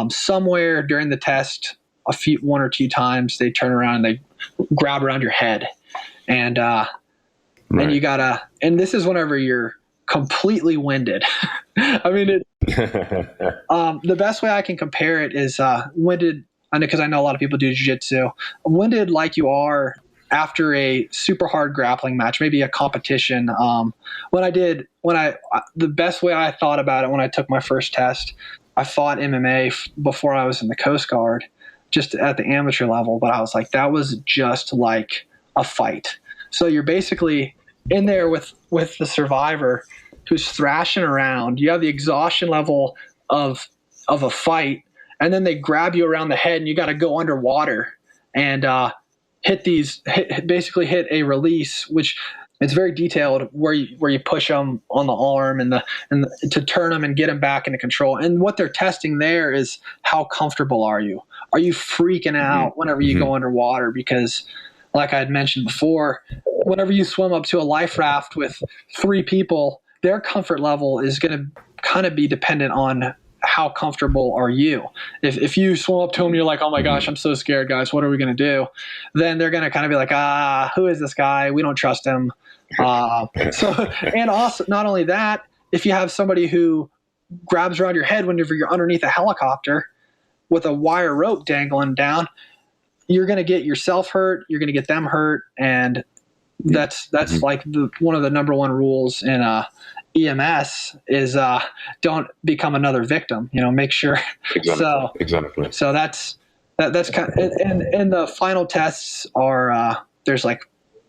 somewhere during the test, one or two times, they turn around and they grab around your head. And and you gotta, and this is whenever you're completely winded. I mean, the best way I can compare it is winded, because I know a lot of people do jiu-jitsu, winded like you are after a super hard grappling match, maybe a competition. The best way I thought about it when I took my first test, I fought MMA before I was in the Coast Guard, just at the amateur level, but I was like, that was just like a fight. So you're basically in there with the survivor who's thrashing around. You have the exhaustion level of a fight, and then they grab you around the head, and you got to go underwater and basically hit a release, which it's very detailed, where you push them on the arm and to turn them and get them back into control. And what they're testing there is how comfortable are you? Are you freaking out whenever you go underwater? Because, like I had mentioned before, whenever you swim up to a life raft with 3 people, their comfort level is going to kind of be dependent on how comfortable are you. If you swim up to them and you're like, oh my gosh, I'm so scared, guys, what are we going to do? Then they're going to kind of be like, who is this guy? We don't trust him. And also, not only that, if you have somebody who grabs around your head whenever you're underneath a helicopter with a wire rope dangling down, you're going to get yourself hurt, you're going to get them hurt, and that's like one of the number one rules in EMS is don't become another victim. Make sure. Exactly. So that's kind of, and the final tests are there's like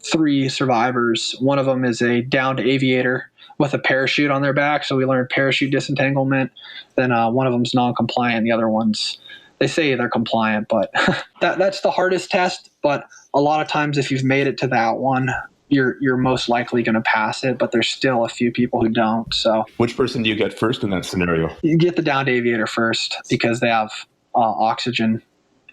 3 survivors. One of them is a downed aviator with a parachute on their back, so we learned parachute disentanglement. Then one of them's non-compliant, the other one's, they say they're compliant, but that's the hardest test. But a lot of times, if you've made it to that one, you're most likely going to pass it. But there's still a few people who don't. So, which person do you get first in that scenario? You get the downed aviator first, because they have oxygen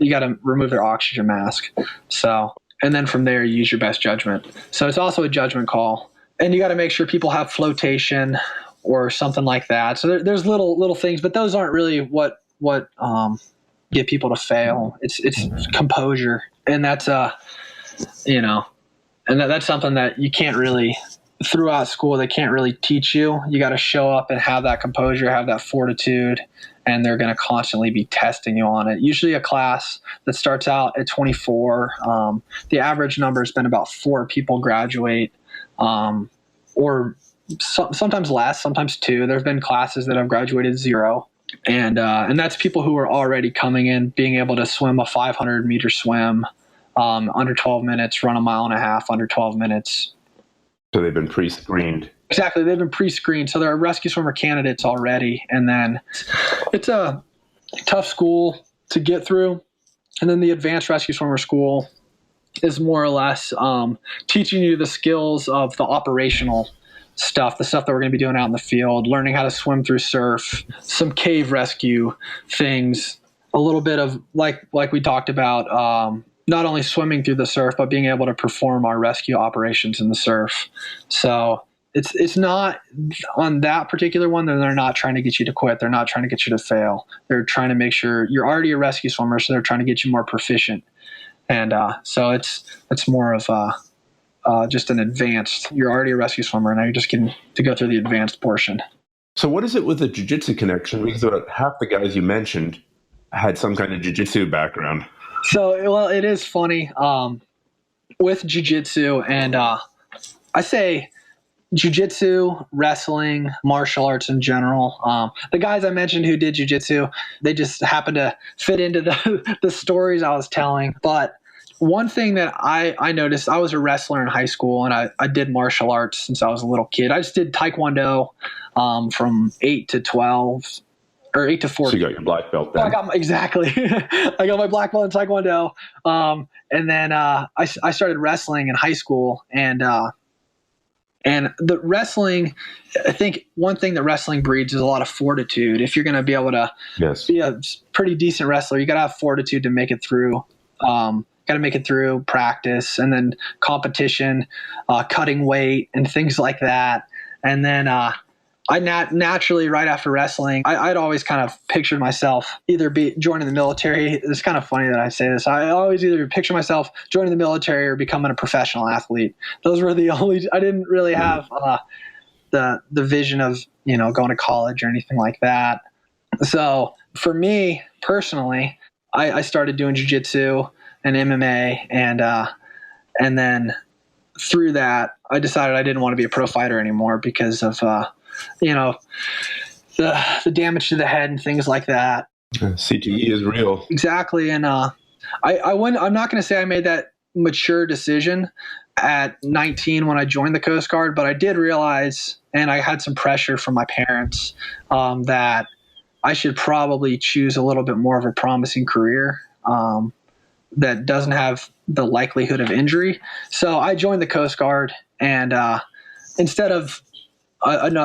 you got to remove their oxygen mask. So, and then from there, you use your best judgment. So it's also a judgment call. And you got to make sure people have flotation or something like that. So there's little things, but those aren't really what get people to fail. It's composure. And that's, that's something that you can't really, throughout school, they can't really teach you. You got to show up and have that composure, have that fortitude, and they're going to constantly be testing you on it. Usually a class that starts out at 24, the average number has been about 4 people graduate, or sometimes less, sometimes 2. There's been classes that have graduated 0. And that's people who are already coming in, being able to swim a 500-meter swim under 12 minutes, run a 1.5 miles under 12 minutes. So they've been pre-screened. Exactly. They've been pre-screened. So they're rescue swimmer candidates already. And then it's a tough school to get through. And then the advanced rescue swimmer school is more or less teaching you the skills of the operational stuff, the stuff that we're going to be doing out in the field, learning how to swim through surf, some cave rescue things, a little bit of like we talked about, not only swimming through the surf, but being able to perform our rescue operations in the surf. So it's not on that particular one that they're not trying to get you to quit. They're not trying to get you to fail. They're trying to make sure you're already a rescue swimmer. So they're trying to get you more proficient. And so it's more of just an advanced, you're already a rescue swimmer. Now you're just getting to go through the advanced portion. So what is it with the jiu-jitsu connection? Because about half the guys you mentioned had some kind of jiu-jitsu background. So, well, it is funny with jiu-jitsu, and I say jiu-jitsu, wrestling, martial arts in general. The guys I mentioned who did jiu-jitsu, they just happened to fit into the stories I was telling. But one thing that I noticed, I was a wrestler in high school, and I did martial arts since I was a little kid. I just did taekwondo from 8 to 12. Or 8 to 14. So you got your black belt then. Exactly. I got my black belt in taekwondo. And then I started wrestling in high school. And the wrestling, I think one thing that wrestling breeds is a lot of fortitude. If you're going to be able to be a pretty decent wrestler, you got to have fortitude to make it through. Got to make it through practice and then competition, cutting weight and things like that. And then I naturally, right after wrestling, I'd always kind of pictured myself either joining the military. It's kind of funny that I say this. I always either picture myself joining the military or becoming a professional athlete. Those were the only. I didn't really have the vision of going to college or anything like that. So for me personally, I started doing jiu-jitsu and MMA, and then through that, I decided I didn't want to be a pro fighter anymore because of the damage to the head and things like that. CTE is real. Exactly. And I'm not going to say I made that mature decision at 19 when I joined the Coast Guard, but I did realize, and I had some pressure from my parents, that I should probably choose a little bit more of a promising career that doesn't have the likelihood of injury. So I joined the Coast Guard, and instead of one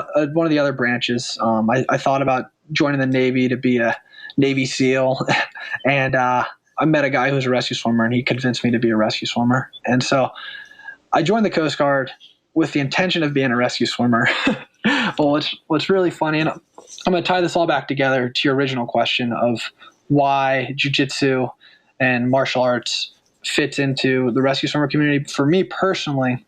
of the other branches, I thought about joining the Navy to be a Navy SEAL, and I met a guy who was a rescue swimmer, and he convinced me to be a rescue swimmer. And so I joined the Coast Guard with the intention of being a rescue swimmer. Well, what's really funny, and I'm going to tie this all back together to your original question of why jiu-jitsu and martial arts fits into the rescue swimmer community. For me personally,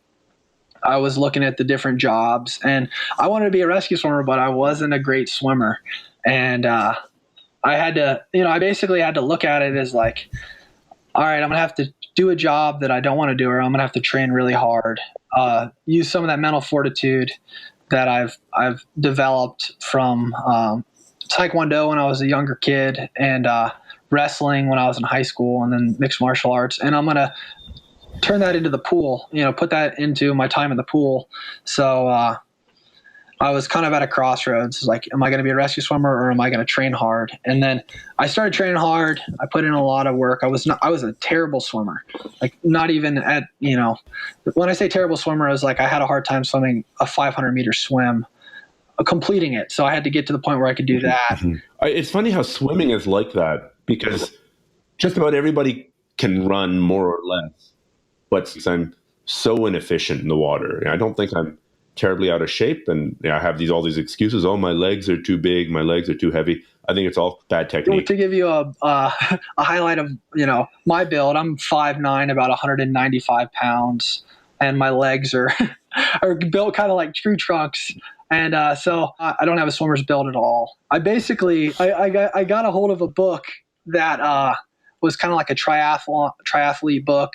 I was looking at the different jobs, and I wanted to be a rescue swimmer, but I wasn't a great swimmer. And I had to, I basically had to look at it as like, all right, I'm going to have to do a job that I don't want to do, or I'm going to have to train really hard, use some of that mental fortitude that I've developed from Taekwondo when I was a younger kid, and wrestling when I was in high school, and then mixed martial arts. And I'm going to turn that into the pool, put that into my time in the pool. So I was kind of at a crossroads. Like, am I going to be a rescue swimmer, or am I going to train hard? And then I started training hard. I put in a lot of work. I was a terrible swimmer. Like, not even at, when I say terrible swimmer, I was like, I had a hard time swimming a 500-meter swim, completing it. So I had to get to the point where I could do that. It's funny how swimming is like that, because just about everybody can run more or less, but I'm so inefficient in the water. I don't think I'm terribly out of shape, and I have all these excuses. Oh, my legs are too big, my legs are too heavy. I think it's all bad technique. To give you a highlight of my build, I'm 5'9", about 195 pounds, and my legs are are built kind of like tree trunks. And so I don't have a swimmer's build at all. I basically I got a hold of a book that was kind of like a triathlete book,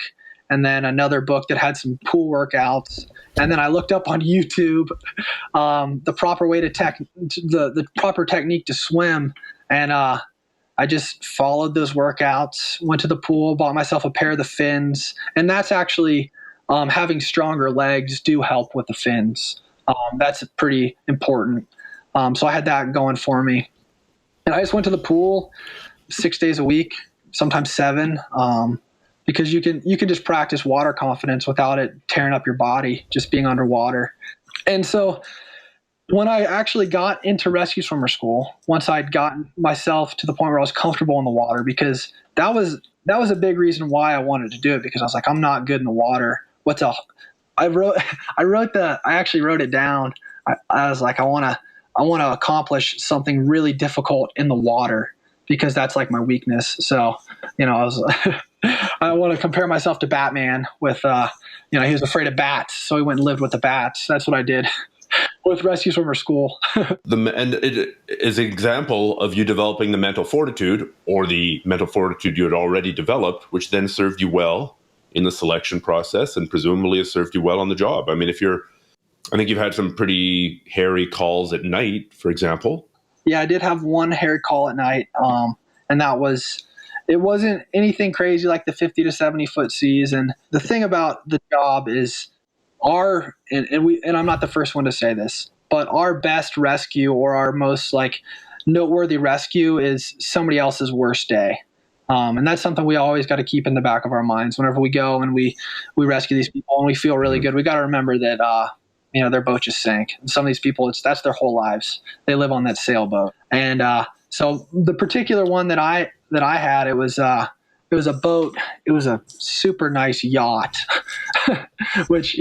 and then another book that had some pool workouts. And then I looked up on YouTube the proper way to the proper technique to swim, and I just followed those workouts. Went to the pool, bought myself a pair of the fins, and that's actually having stronger legs do help with the fins. That's pretty important. So I had that going for me. And I just went to the pool 6 days a week, sometimes 7, because you can just practice water confidence without it tearing up your body, just being underwater. And so when I actually got into rescue swimmer school, once I'd gotten myself to the point where I was comfortable in the water, because that was a big reason why I wanted to do it, because I was like, I'm not good in the water. I actually wrote it down. I was like, I want to accomplish something really difficult in the water, because that's like my weakness. So, I want to compare myself to Batman with, he was afraid of bats. So he went and lived with the bats. That's what I did with rescue swimmer school. And it is an example of you developing the mental fortitude, or the mental fortitude you had already developed, which then served you well in the selection process, and presumably has served you well on the job. I mean, I think you've had some pretty hairy calls at night, for example. Yeah, I did have one hairy call at night. And it wasn't anything crazy like the 50 to 70 foot seas. And the thing about the job is and I'm not the first one to say this, but our best rescue, or our most like noteworthy rescue, is somebody else's worst day. And that's something we always got to keep in the back of our minds whenever we go and we rescue these people and we feel really good. We got to remember that, their boat just sank. And some of these people, that's their whole lives. They live on that sailboat. And so the particular one that I had, it was a boat. It was a super nice yacht, which,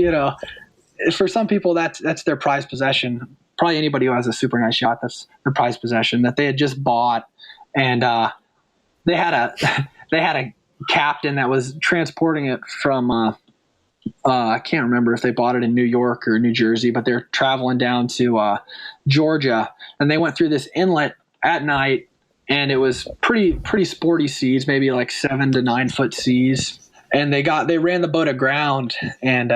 for some people, that's their prized possession. Probably anybody who has a super nice yacht, that's their prized possession that they had just bought. And they had a captain that was transporting it from I can't remember if they bought it in New York or New Jersey, but they're traveling down to Georgia, and they went through this inlet at night, and it was pretty sporty seas, maybe like 7 to 9 foot seas. And they ran the boat aground, and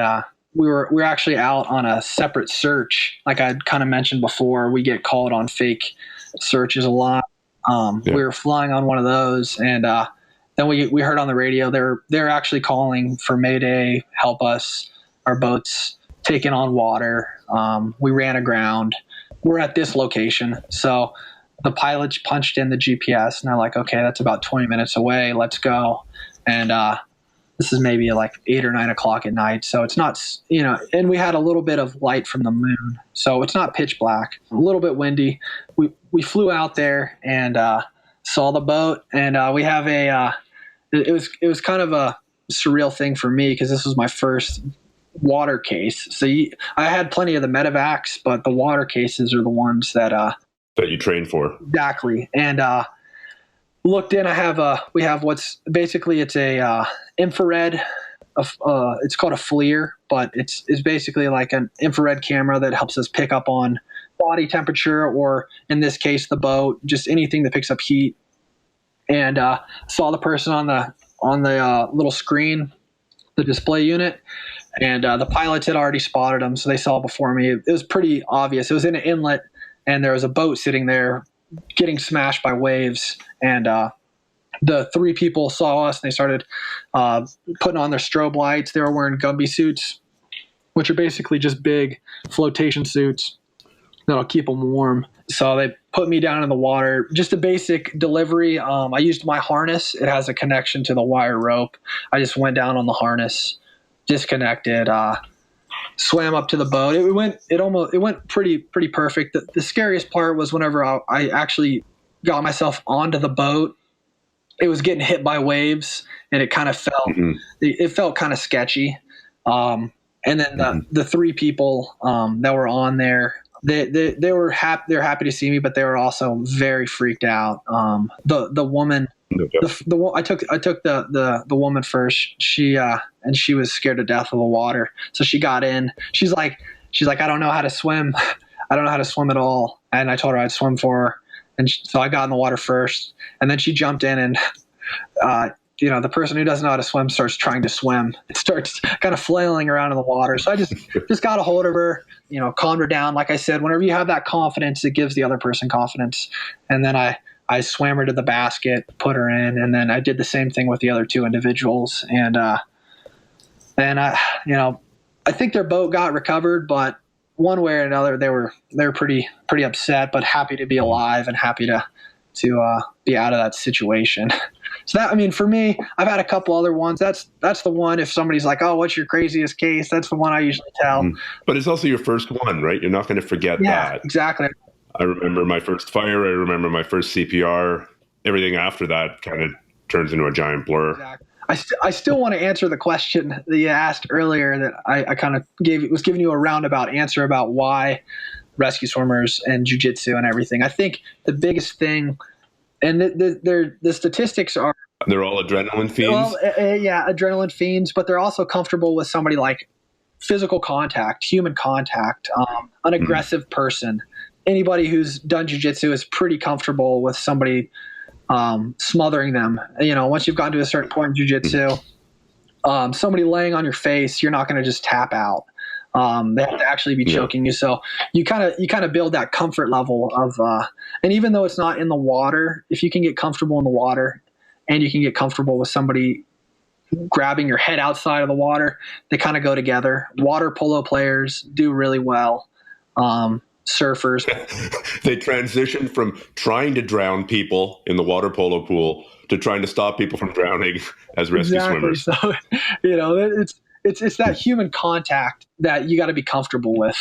we were actually out on a separate search. Like I kind of mentioned before, we get called on fake searches a lot. We were flying on one of those, and then we heard on the radio they're actually calling for Mayday, help us, our boat's taking on water. We ran aground. We're at this location. So the pilots punched in the GPS, and they're like, okay, that's about 20 minutes away. Let's go. And this is maybe like 8 or 9 o'clock at night. So it's not, and we had a little bit of light from the moon. So it's not pitch black, a little bit windy. We flew out there and saw the boat, and we have it was kind of a surreal thing for me, because this was my first water case. So I had plenty of the medevacs, but the water cases are the ones that you trained for. Exactly. And looked in, we have what's basically, it's a infrared, it's called a FLIR, but it's basically like an infrared camera that helps us pick up on body temperature, or in this case, the boat, just anything that picks up heat. And saw the person on the little screen, the display unit, and the pilots had already spotted him, so they saw before me. It was pretty obvious. It was in an inlet, and there was a boat sitting there getting smashed by waves. And the 3 people saw us, and they started putting on their strobe lights. They were wearing Gumby suits, which are basically just big flotation suits that'll keep them warm. So they put me down in the water, just a basic delivery. I used my harness. It has a connection to the wire rope. I just went down on the harness, disconnected, swam up to the boat. It went pretty perfect. The scariest part was whenever I actually got myself onto the boat, it was getting hit by waves, and it kind of felt it felt kind of sketchy. And then the three people that were on there, they were happy. They're happy to see me, but they were also very freaked out. The woman, I took the woman first. She was scared to death of the water, so she got in. She's like, I don't know how to swim. I don't know how to swim at all. And I told her I'd swim for her, and so I got in the water first, and then she jumped in and. The person who doesn't know how to swim starts trying to swim. It starts kind of flailing around in the water. So I just got a hold of her, calmed her down. Like I said, whenever you have that confidence, it gives the other person confidence. And then I swam her to the basket, put her in, and then I did the same thing with the other two individuals. And I think their boat got recovered, but one way or another, they were pretty upset, but happy to be alive and happy to be out of that situation. So that, for me, I've had a couple other ones. That's the one. If somebody's like, "Oh, what's your craziest case?" That's the one I usually tell. But it's also your first one, right? You're not going to forget that. Yeah, exactly. I remember my first fire. I remember my first CPR. Everything after that kind of turns into a giant blur. Exactly. I still want to answer the question that you asked earlier that I kind of was giving you a roundabout answer about why rescue swimmers and jiu-jitsu and everything. I think the biggest thing, and the statistics are, they're all adrenaline fiends. Well, yeah, adrenaline fiends, but they're also comfortable with somebody like physical contact, human contact, an aggressive person. Anybody who's done jiu-jitsu is pretty comfortable with somebody smothering them. Once you've gotten to a certain point in jiu-jitsu, somebody laying on your face, you're not going to just tap out. They have to actually be choking you. So you kind of build that comfort level of, and even though it's not in the water, if you can get comfortable in the water and you can get comfortable with somebody grabbing your head outside of the water, they kind of go together. Water polo players do really well. Surfers. They transition from trying to drown people in the water polo pool to trying to stop people from drowning as rescue swimmers. So, it's that human contact that you got to be comfortable with,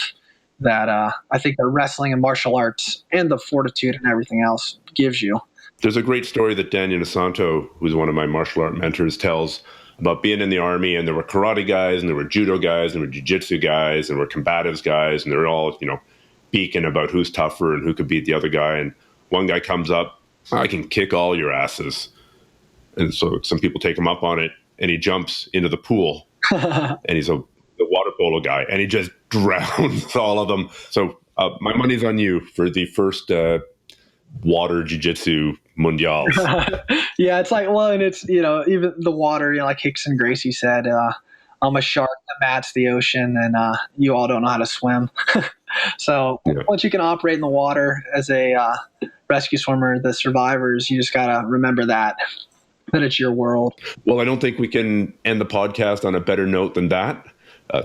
that I think the wrestling and martial arts and the fortitude and everything else gives you. There's a great story that Daniel Nasanto, who's one of my martial art mentors, tells about being in the Army, and there were karate guys, and there were judo guys, and there were jiu-jitsu guys, and there were combatives guys, and they're all, beaking about who's tougher and who could beat the other guy. And one guy comes up, "I can kick all your asses." And so some people take him up on it, and he jumps into the pool. And he's the water polo guy, and he just drowns all of them. So my money's on you for the first water jiu-jitsu mundials. Yeah, it's like, well, and it's, even the water, like Hickson Gracie said, I'm a shark that mats the ocean, and you all don't know how to swim. So once you can operate in the water as a rescue swimmer, the survivors, you just got to remember that it's your world. Well, I don't think we can end the podcast on a better note than that.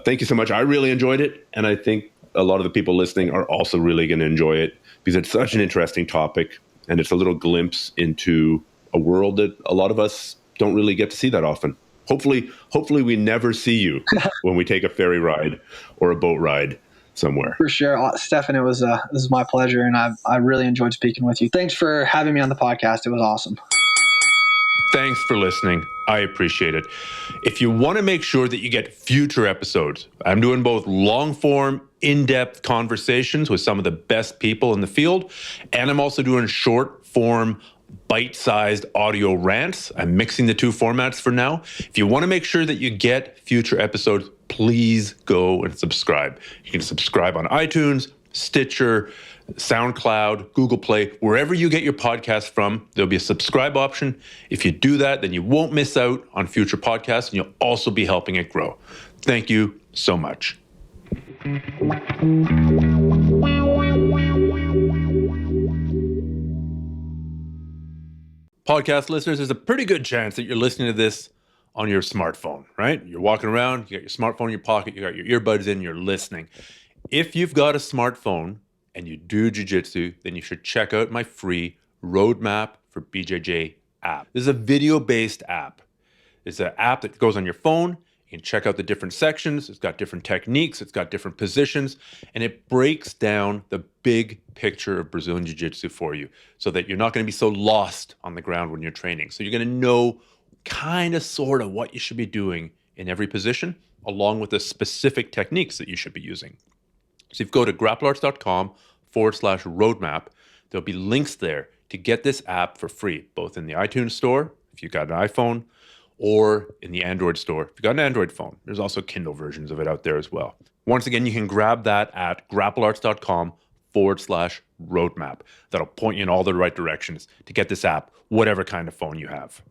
Thank you so much. I really enjoyed it. And I think a lot of the people listening are also really going to enjoy it, because it's such an interesting topic, and it's a little glimpse into a world that a lot of us don't really get to see that often. Hopefully we never see you when we take a ferry ride or a boat ride somewhere. For sure. Stephan, this was my pleasure, and I really enjoyed speaking with you. Thanks for having me on the podcast. It was awesome. Thanks for listening. I appreciate it. If you want to make sure that you get future episodes, I'm doing both long-form, in-depth conversations with some of the best people in the field, and I'm also doing short-form, bite-sized audio rants. I'm mixing the two formats for now. If you want to make sure that you get future episodes, please go and subscribe. You can subscribe on iTunes, Stitcher, SoundCloud, Google Play, wherever you get your podcast from. There'll be a subscribe option. If you do that, then you won't miss out on future podcasts, and you'll also be helping it grow. Thank you so much. Podcast listeners, there's a pretty good chance that you're listening to this on your smartphone, right? You're walking around, you got your smartphone in your pocket, you got your earbuds in, you're listening. If you've got a smartphone and you do jiu-jitsu, then you should check out my free Roadmap for BJJ app. This is a video-based app. It's an app that goes on your phone. You can check out the different sections. It's got different techniques. It's got different positions. And it breaks down the big picture of Brazilian Jiu-Jitsu for you so that you're not going to be so lost on the ground when you're training. So you're going to know kind of sort of what you should be doing in every position, along with the specific techniques that you should be using. So if you go to grapplearts.com/roadmap, there'll be links there to get this app for free, both in the iTunes store, if you've got an iPhone, or in the Android store, if you've got an Android phone. There's also Kindle versions of it out there as well. Once again, you can grab that at grapplearts.com/roadmap. That'll point you in all the right directions to get this app, whatever kind of phone you have.